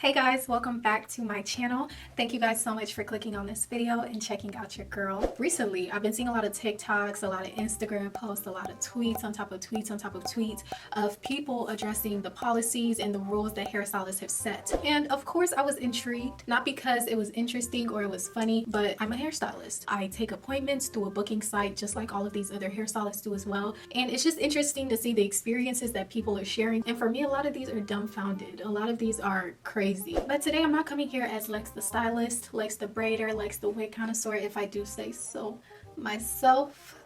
Hey guys, welcome back to my channel. Thank you guys so much for clicking on this video and checking out your girl. Recently, I've been seeing a lot of TikToks, a lot of Instagram posts, a lot of tweets on top of tweets on top of tweets of people addressing the policies and the rules that hairstylists have set. And of course, I was intrigued, not because it was interesting or it was funny, but I'm a hairstylist. I take appointments through a booking site just like all of these other hairstylists do as well. And it's just interesting to see the experiences that people are sharing. And for me, a lot of these are dumbfounded. A lot of these are crazy. But today I'm not coming here as Lex the stylist, Lex the braider, Lex the wig connoisseur, if I do say so myself.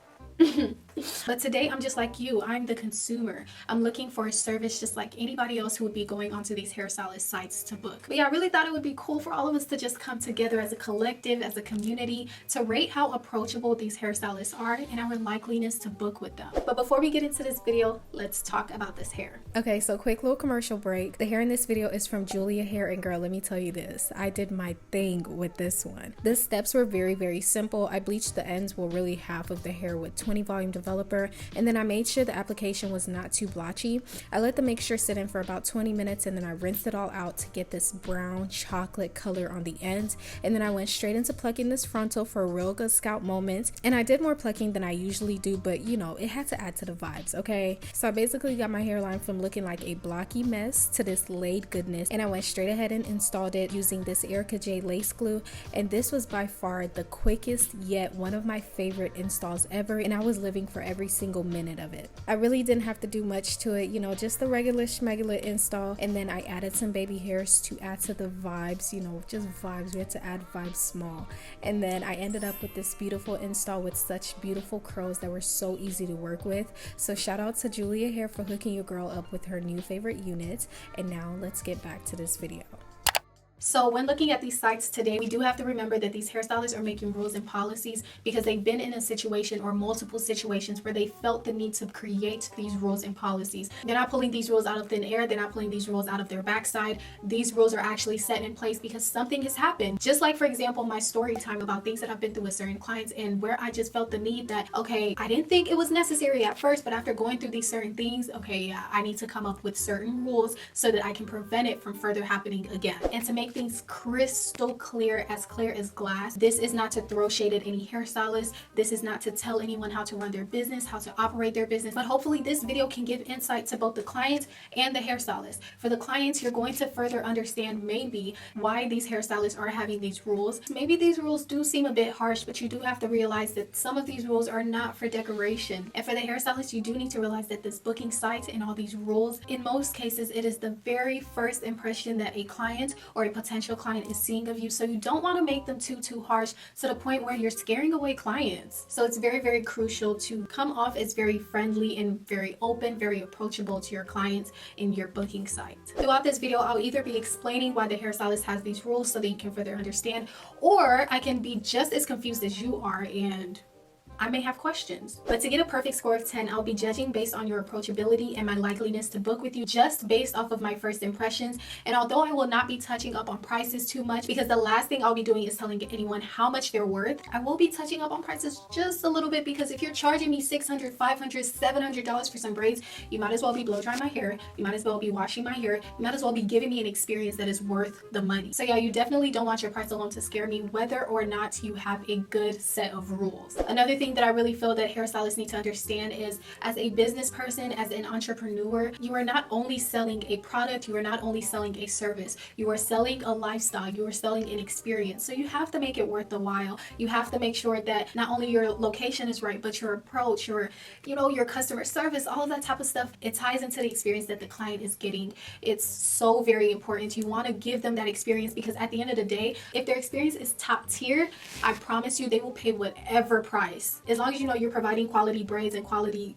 But today I'm just like you. I'm the consumer. I'm looking for a service just like anybody else who would be going onto these hairstylist sites to book. But yeah, I really thought it would be cool for all of us to just come together as a collective, as a community, to rate how approachable these hairstylists are and our likeliness to book with them. But before we get into this video, let's talk about this hair. Okay, so quick little commercial break. The hair in this video is from Julia Hair, and girl, let me tell you this. I did my thing with this one. The steps were very simple. I bleached the ends, well really half of the hair, with 20 volume developer, and then I made sure the application was not too blotchy. I let the mixture sit in for about 20 minutes, and then I rinsed it all out to get this brown chocolate color on the ends, and then I went straight into plucking this frontal for a real good scalp moment. And I did more plucking than I usually do, but you know, it had to add to the vibes, okay? So I basically got my hairline from looking like a blocky mess to this laid goodness, and I went straight ahead and installed it using this Erica J lace glue, and this was by far the quickest yet one of my favorite installs ever, and I was living for every single minute of it. I really didn't have to do much to it, you know, just the regular schmegular install, and then I added some baby hairs to add to the vibes, you know, just vibes. We had to add vibes small, and then I ended up with this beautiful install with such beautiful curls that were so easy to work with. So shout out to Julia Hair for hooking your girl up with her new favorite unit. And now let's get back to this video. So when looking at these sites today, we do have to remember that these hairstylists are making rules and policies because they've been in a situation or multiple situations where they felt the need to create these rules and policies. They're not pulling these rules out of thin air. They're not pulling these rules out of their backside. These rules are actually set in place because something has happened. Just like, for example, my story time about things that I've been through with certain clients, and where I just felt the need that, okay, I didn't think it was necessary at first, but after going through these certain things, okay, yeah, I need to come up with certain rules so that I can prevent it from further happening again. And to make things crystal clear as glass, this is not to throw shade at any hairstylist. This is not to tell anyone how to run their business, how to operate their business, but hopefully this video can give insight to both the client and the hairstylist. For the clients, you're going to further understand maybe why these hairstylists are having these rules. Maybe these rules do seem a bit harsh, but you do have to realize that some of these rules are not for decoration. And for the hairstylist, you do need to realize that this booking site and all these rules, in most cases, it is the very first impression that a client or a potential client is seeing of you. So you don't want to make them too harsh to the point where you're scaring away clients. So it's very crucial to come off as very friendly and very open, very approachable to your clients in your booking site. Throughout this video, I'll either be explaining why the hairstylist has these rules so that you can further understand, or I can be just as confused as you are and I may have questions. But to get a perfect score of 10, I'll be judging based on your approachability and my likeliness to book with you just based off of my first impressions. And although I will not be touching up on prices too much, because the last thing I'll be doing is telling anyone how much they're worth, I will be touching up on prices just a little bit, because if you're charging me $600, $500, $700 for some braids, you might as well be blow drying my hair, you might as well be washing my hair, you might as well be giving me an experience that is worth the money. So yeah, you definitely don't want your price alone to scare me, whether or not you have a good set of rules. Another thing that I really feel that hairstylists need to understand is, as a business person, as an entrepreneur, you are not only selling a product, you are not only selling a service, you are selling a lifestyle, you are selling an experience. So you have to make it worth the while. You have to make sure that not only your location is right, but your approach, your customer service, all of that type of stuff, it ties into the experience that the client is getting. It's so very important. You want to give them that experience, because at the end of the day, if their experience is top tier, I promise you they will pay whatever price, as long as you know you're providing quality braids and quality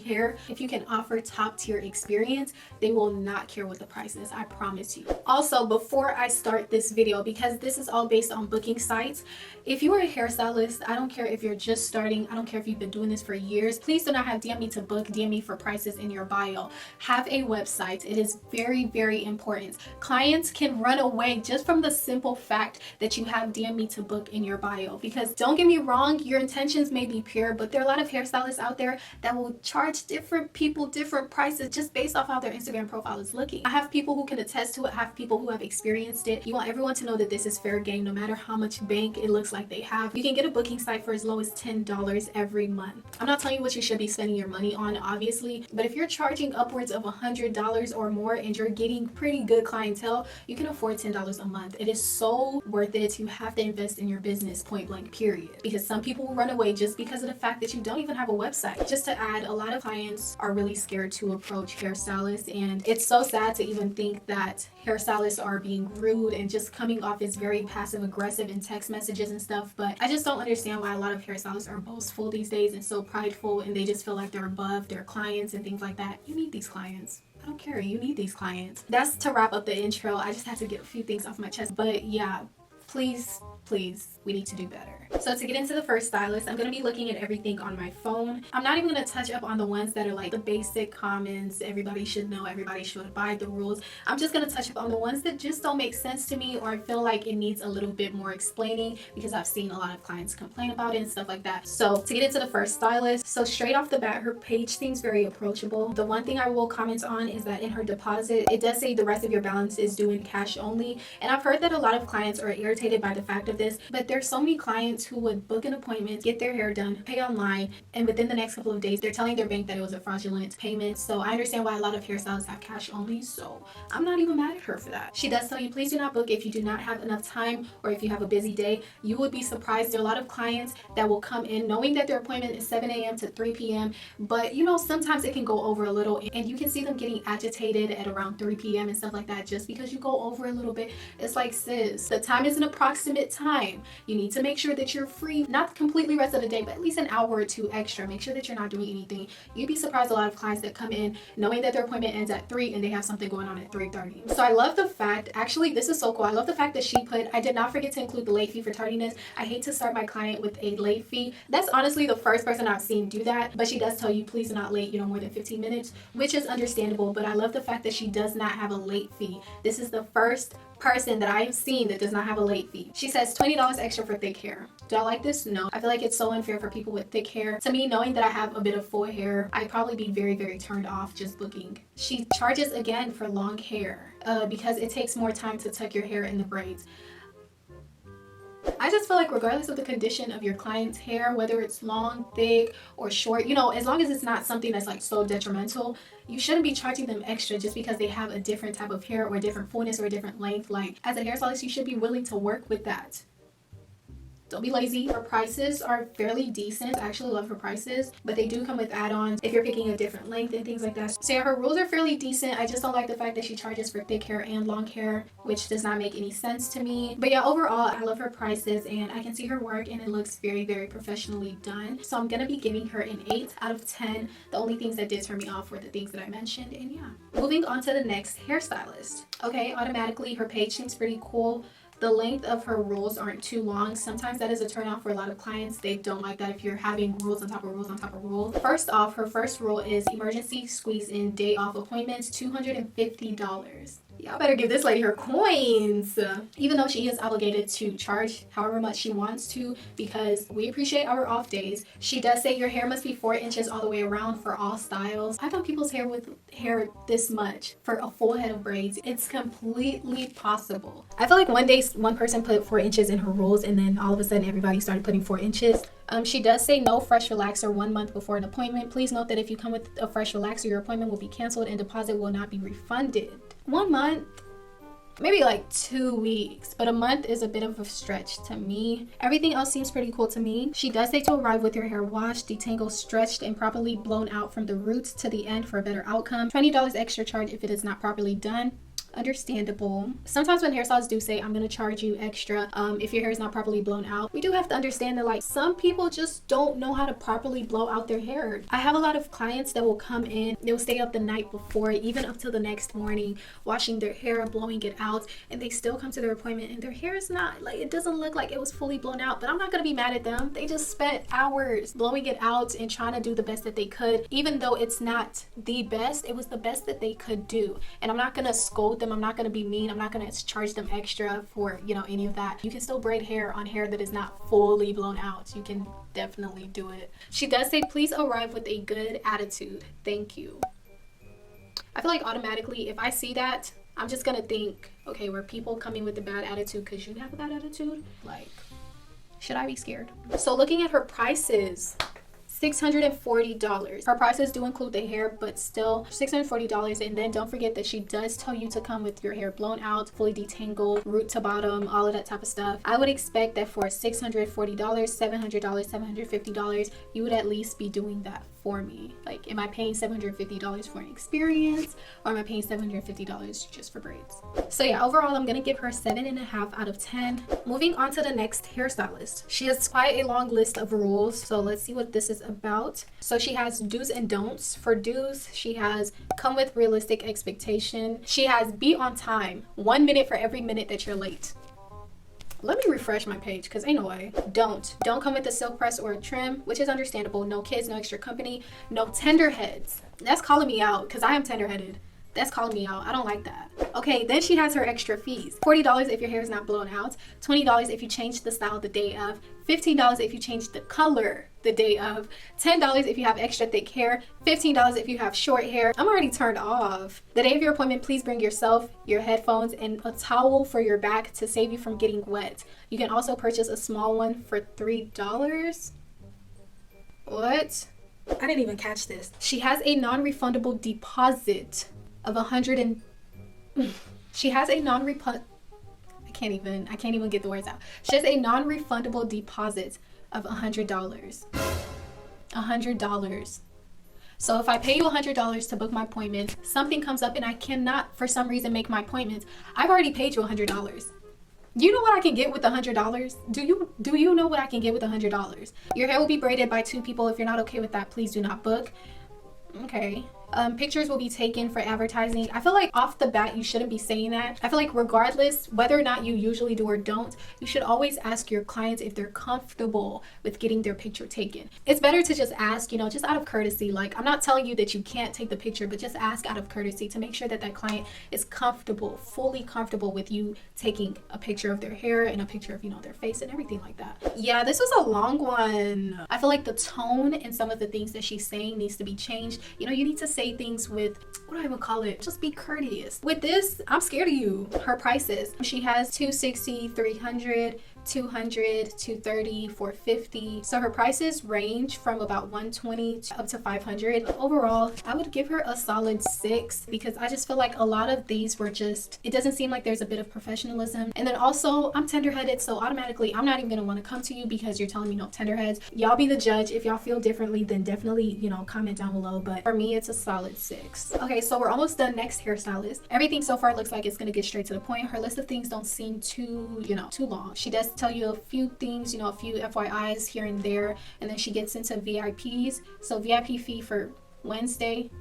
hair. If you can offer top tier experience, they will not care what the price is, I promise you. Also, before I start this video, because this is all based on booking sites, if you are a hairstylist, I don't care if you're just starting, I don't care if you've been doing this for years, please do not have DM me to book, DM me for prices in your bio. Have a website. It is very important. Clients can run away just from the simple fact that you have DM me to book in your bio, because don't get me wrong, your intentions may be pure, but there are a lot of hairstylists out there that will will charge different people different prices just based off how their Instagram profile is looking. I have people who can attest to it, I have people who have experienced it. You want everyone to know that this is fair game no matter how much bank it looks like they have. You can get a booking site for as low as $10 every month. I'm not telling you what you should be spending your money on, obviously, but if you're charging upwards of $100 or more and you're getting pretty good clientele, you can afford $10 a month. It is so worth it. You have to invest in your business, point blank, period. Because some people will run away just because of the fact that you don't even have a website. Just to add, a lot of clients are really scared to approach hairstylists, and it's so sad to even think that hairstylists are being rude and just coming off as very passive aggressive in text messages and stuff. But I just don't understand why a lot of hairstylists are boastful these days and so prideful, and they just feel like they're above their clients and things like that. You need these clients. I don't care. You need these clients. That's to wrap up the intro. I just had to get a few things off my chest. But yeah, please, we need to do better. So to get into the first stylist, I'm going to be looking at everything on my phone. I'm not even going to touch up on the ones that are like the basic comments, everybody should know, everybody should abide the rules. I'm just going to touch up on the ones that just don't make sense to me, or I feel like it needs a little bit more explaining, because I've seen a lot of clients complain about it and stuff like that. So to get into the first stylist, so straight off the bat, her page seems very approachable. The one thing I will comment on is that in her deposit, it does say the rest of your balance is due in cash only. And I've heard that a lot of clients are irritated by the fact of this, but there's so many clients who would book an appointment, get their hair done, pay online, and within the next couple of days they're telling their bank that it was a fraudulent payment. So I understand why a lot of hairstylists have cash only, so I'm not even mad at her for that. She does tell you, please do not book if you do not have enough time or if you have a busy day. You would be surprised. There are a lot of clients that will come in knowing that their appointment is 7 a.m. to 3 p.m. but you know, sometimes it can go over a little, and you can see them getting agitated at around 3 p.m. and stuff like that just because you go over a little bit. It's like, sis, the time is an approximate time. You need to make sure that you're free, not completely rest of the day, but at least an hour or two extra. Make sure that you're not doing anything. You'd be surprised a lot of clients that come in knowing that their appointment ends at 3 and they have something going on at 3:30. So I love the fact, actually this is so cool, I love the fact that she put, I did not forget to include the late fee for tardiness. I hate to start my client with a late fee. That's honestly the first person I've seen do that, but she does tell you please do not late, you know, more than 15 minutes, which is understandable. But I love the fact that she does not have a late fee. This is the first person that I've seen that does not have a late fee. She says $20 extra for thick hair. Do I like this? No. I feel like it's so unfair for people with thick hair. To me, knowing that I have a bit of full hair, I'd probably be very, very turned off just booking. She charges again for long hair because it takes more time to tuck your hair in the braids. I just feel like regardless of the condition of your client's hair, whether it's long, thick, or short, you know, as long as it's not something that's like so detrimental, you shouldn't be charging them extra just because they have a different type of hair or a different fullness or a different length. Like, as a hairstylist, you should be willing to work with that. Don't be lazy. Her prices are fairly decent. I actually love her prices, but they do come with add-ons if you're picking a different length and things like that. So yeah, her rules are fairly decent. I just don't like the fact that she charges for thick hair and long hair, which does not make any sense to me. But yeah, overall, I love her prices and I can see her work and it looks very, very professionally done. So I'm gonna be giving her an 8 out of 10. The only things that did turn me off were the things that I mentioned, and yeah. Moving on to the next hairstylist. Okay, automatically her page seems pretty cool. The length of her rules aren't too long. Sometimes that is a turn off for a lot of clients. They don't like that if you're having rules on top of rules on top of rules. First off, her first rule is emergency squeeze in day off appointments, $250. Y'all better give this lady her coins. Even though she is obligated to charge however much she wants to, because we appreciate our off days. She does say your hair must be 4 inches all the way around for all styles. I've done people's hair with hair this much for a full head of braids. It's completely possible. I feel like one day one person put 4 inches in her rules and then all of a sudden everybody started putting 4 inches. She does say no fresh relaxer 1 month before an appointment. Please note that if you come with a fresh relaxer, your appointment will be canceled and deposit will not be refunded. 1 month, maybe like 2 weeks, but a month is a bit of a stretch to me. Everything else seems pretty cool to me. She does say to arrive with your hair washed, detangled, stretched, and properly blown out from the roots to the end for a better outcome. $20 extra charge if it is not properly done. Understandable. Sometimes when hairstylists do say I'm gonna charge you extra if your hair is not properly blown out, we do have to understand that like some people just don't know how to properly blow out their hair. I have a lot of clients that will come in, they'll stay up the night before, even up till the next morning, washing their hair, blowing it out, and they still come to their appointment and their hair is not, like, it doesn't look like it was fully blown out. But I'm not gonna be mad at them. They just spent hours blowing it out and trying to do the best that they could. Even though it's not the best, it was the best that they could do, and I'm not gonna scold them them. I'm not going to be mean. I'm not going to charge them extra for, you know, any of that. You can still braid hair on hair that is not fully blown out. You can definitely do it. She does say, please arrive with a good attitude. Thank you. I feel like automatically if I see that, I'm just going to think, okay, were people coming with a bad attitude because you have a bad attitude? Like, should I be scared? So looking at her prices, $640. Her prices do include the hair, but still $640. And then don't forget that she does tell you to come with your hair blown out, fully detangled, root to bottom, all of that type of stuff. I would expect that for $640, $700, $750, you would at least be doing that for me. Like, am I paying $750 for an experience, or am I paying $750 just for braids? So yeah, overall I'm gonna give her 7.5 out of 10. Moving on to the next hairstylist. She has quite a long list of rules, so let's see what this is about. So she has do's and don'ts. For do's, she has come with realistic expectation. She has be on time, 1 minute for every minute that you're late. Let me refresh my page because ain't no way. Don't come with a silk press or a trim, which is understandable. No kids, no extra company, no tender heads. That's calling me out because I am tender headed. That's calling me out. I don't like that. Okay, then she has her extra fees. $40 if your hair is not blown out, $20 if you change the style the day of, $15 if you change the color the day of, $10 if you have extra thick hair, $15 if you have short hair. I'm already turned off. The day of your appointment, please bring yourself, your headphones, and a towel for your back to save you from getting wet. You can also purchase a small one for $3. What? I didn't even catch this. She has a non-refundable deposit of she has a I can't even get the words out. She has a non-refundable deposit of $100. $100. So if I pay you $100 to book my appointment, something comes up and I cannot for some reason make my appointment, I've already paid you $100. You know what I can get with $100? Do you know what I can get with $100? Your hair will be braided by 2 people. If you're not okay with that, please do not book. Okay. Pictures will be taken for advertising. I feel like off the bat you shouldn't be saying that. I feel like regardless whether or not you usually do or don't, you should always ask your clients if they're comfortable with getting their picture taken. It's better to just ask, you know, just out of courtesy. Like, I'm not telling you that you can't take the picture, but just ask out of courtesy to make sure that that client is comfortable, fully comfortable with you taking a picture of their hair and a picture of, you know, their face and everything like that. Yeah, this was a long one. I feel like the tone and some of the things that she's saying needs to be changed. You know, you need to say things with, what do I even call it? Just be courteous. With this, I'm scared of you. Her prices. She has $260, $300, $200, $230, $450. So her prices range from about $120 up to $500. Overall, I would give her a solid 6 because I just feel like a lot of these were just, it doesn't seem like there's a bit of professionalism. And then also, I'm tender-headed, so automatically I'm not even gonna want to come to you because you're telling me no tenderheads. Y'all be the judge. If y'all feel differently, then definitely, you know, comment down below. But for me, it's a solid 6. Okay, so we're almost done. Next hairstylist. Everything so far looks like it's gonna get straight to the point. Her list of things don't seem too, you know, too long. She does tell you a few things, you know, a few FYIs here and there, and then she gets into VIPs. So VIP fee for Wednesday.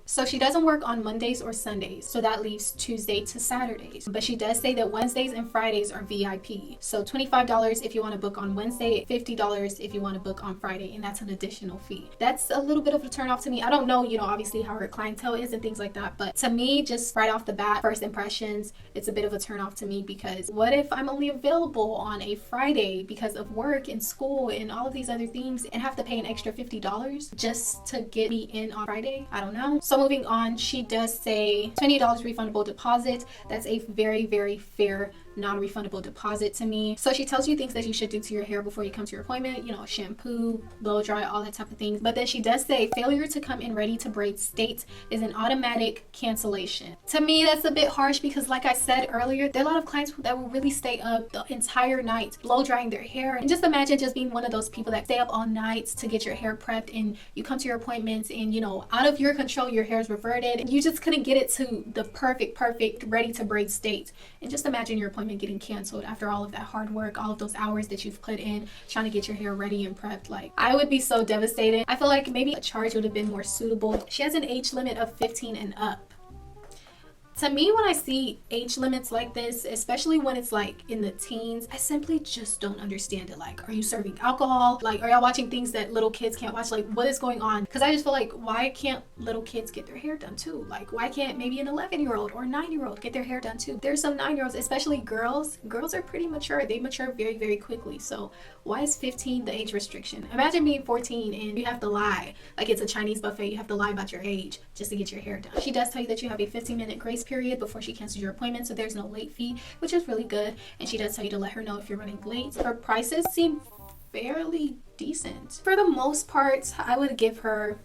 So she doesn't work on Mondays or Sundays, so that leaves Tuesday to Saturdays. But she does say that Wednesdays and Fridays are VIP. So $25 if you want to book on Wednesday, $50 if you want to book on Friday, and that's an additional fee. That's a little bit of a turn off to me. I don't know, you know, obviously how her clientele is and things like that, but to me, just right off the bat, first impressions, it's a bit of a turn off to me because what if I'm only available on a Friday because of work and school and all of these other things and have to pay an extra $50 just to get me in on Friday? I don't know. So moving on, she does say $20 refundable deposit. That's a very, very fair non-refundable deposit to me. So she tells you things that you should do to your hair before you come to your appointment, you know, shampoo, blow dry, all that type of things. But then she does say failure to come in ready to braid state is an automatic cancellation. To me, that's a bit harsh because like I said earlier, there are a lot of clients that will really stay up the entire night blow drying their hair. And just imagine just being one of those people that stay up all night to get your hair prepped, and you come to your appointments and, you know, out of your control, your hair is reverted and you just couldn't get it to the perfect ready to braid state. And just imagine your appointment getting canceled after all of that hard work, all of those hours that you've put in trying to get your hair ready and prepped. Like, I would be so devastated. I feel like maybe a charge would have been more suitable. She has an age limit of 15 and up. To me, when I see age limits like this, especially when it's like in the teens, I simply just don't understand it. Like, are you serving alcohol? Like, are y'all watching things that little kids can't watch? Like, what is going on? Because I just feel like, why can't little kids get their hair done too? Like, why can't maybe an 11-year-old or 9-year-old get their hair done too? There's some 9-year-olds, especially girls. Girls are pretty mature. They mature very, very quickly. So why is 15 the age restriction? Imagine being 14 and you have to lie. Like, it's a Chinese buffet. You have to lie about your age just to get your hair done. She does tell you that you have a 15-minute grace period before she cancels your appointment, so there's no late fee, which is really good. And she does tell you to let her know if you're running late. Her prices seem fairly decent. For the most part, I would give her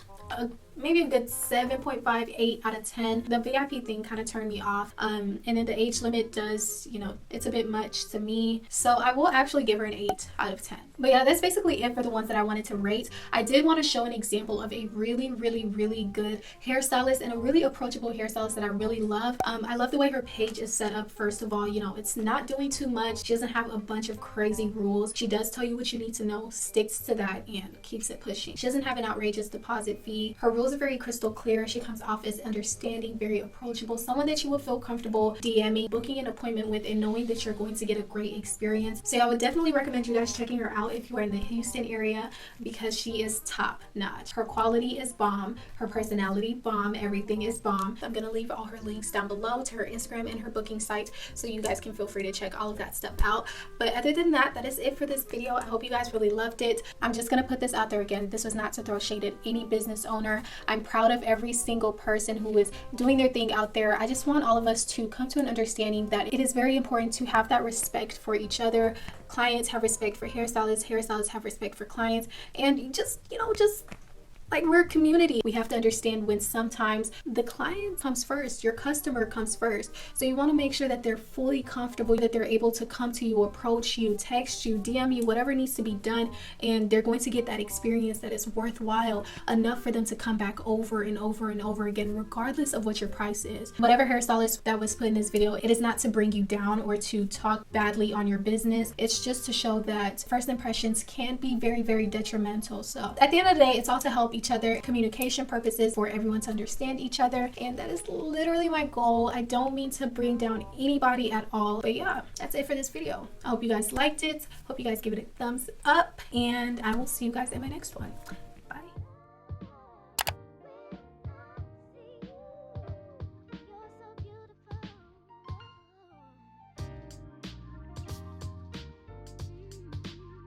maybe a good 7.58 out of 10. The VIP thing kind of turned me off, and then the age limit does, you know, it's a bit much to me, so I will actually give her an 8 out of 10. But yeah, that's basically it for the ones that I wanted to rate. I did want to show an example of a really good hairstylist and a really approachable hairstylist that I really love. I love the way her page is set up. First of all, you know, it's not doing too much. She doesn't have a bunch of crazy rules. She does tell you what you need to know, sticks to that, and keeps it pushing. She doesn't have an outrageous deposit fee. Her rules are very crystal clear. She comes off as understanding, very approachable, someone that you will feel comfortable DMing, booking an appointment with, and knowing that you're going to get a great experience. So I would definitely recommend you guys checking her out if you are in the Houston area, because she is top notch. Her quality is bomb, her personality bomb, everything is bomb. I'm gonna leave all her links down below to her Instagram and her booking site, so you guys can feel free to check all of that stuff out. But other than that, that is it for this video. I hope you guys really loved it. I'm just gonna put this out there again. This was not to throw shade at any business owner. I'm proud of every single person who is doing their thing out there. I just want all of us to come to an understanding that it is very important to have that respect for each other. Clients have respect for hairstylists, hairstylists have respect for clients, and just, you know, just like, we're a community. We have to understand when sometimes the client comes first, your customer comes first. So you want to make sure that they're fully comfortable, that they're able to come to you, approach you, text you, DM you, whatever needs to be done, and they're going to get that experience that is worthwhile enough for them to come back over and over and over again, regardless of what your price is. Whatever hairstylist that was put in this video, it is not to bring you down or to talk badly on your business. It's just to show that first impressions can be very detrimental. So at the end of the day, it's all to help each other, communication purposes, for everyone to understand each other, and that is literally my goal. I don't mean to bring down anybody at all, but yeah, that's it for this video. I hope you guys liked it. Hope you guys give it a thumbs up, and I will see you guys in my next one.